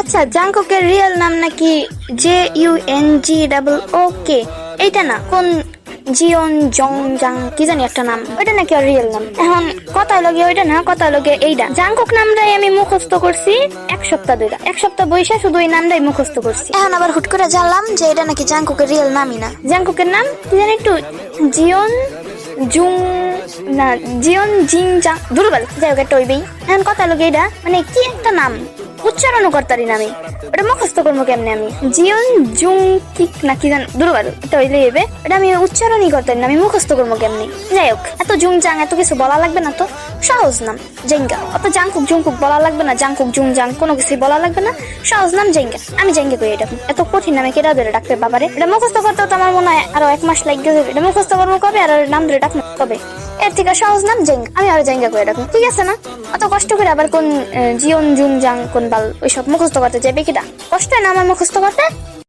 আচ্ছা, জাংকুকের রিয়েল নাম নাকি JUNGOOK? এইটা না, কোন জিওন জং জাং কি জানি একটা নাম, ওইটা নাকি আর রিয়েল নাম। এখন কথা লগে ওইটা না, কথা লগে এইটা। জাংকুক নামটাই আমি মুখস্থ করছি এক সপ্তাহ ধরে, এক সপ্তাহ বইসা শুধু এই নামটাই মুখস্থ করছি। এখন আবার হুট করে জানলাম যে এটা নাকি জাংকুকের রিয়েল নামই না। জাংকুকের নাম কি জানি একটু জিওন জুং না জিওন জিং জাং, দুর্বল যাই হোক একটা ওইবেই। এখন কথা লগে এইটা মানে কি একটা নাম, উচ্চারণও করতারি না আমি, ওটা মুখস্থ করবো কেমনে আমি? জিওন জুং কিক না কি জান, দুর্বল এটা হইলে এবে, এটা আমি উচ্চারণই করতারি না, আমি মুখস্থ করবো কেমনে? যাই হোক, এত জুং জাং এত কিছু বলা লাগবে না তো, সহজ নাম জেঙ্গা। অত জাংকুক জুংকুক বলা লাগবে না, জাংকুক জুং জাং কোনো কিছুই বলা লাগবে না, সহজ নাম জেঙ্গা। আমি জেঙ্গা করি এটা, এত কঠিন নামে কেটা ধরে ডাকতে বাবারে? এটা মুখস্থ করতেও তো আমার মনে হয় আরো 1 মাস লাগবে। এটা মুখস্থ করবো কবে আর নাম ধরে ডাকবো কবে? এর থেকে সহজ নাম জেঙ্গা, আমি আরো জেঙ্গা করে ডাকবো, ঠিক আছে না? অত কষ্ট করে আবার কোন জিওন জুং জাং কোন বাল ওইসব মুখস্থ করতে যাবে কিটা? কষ্ট হয় না আমার মুখস্থ করতে?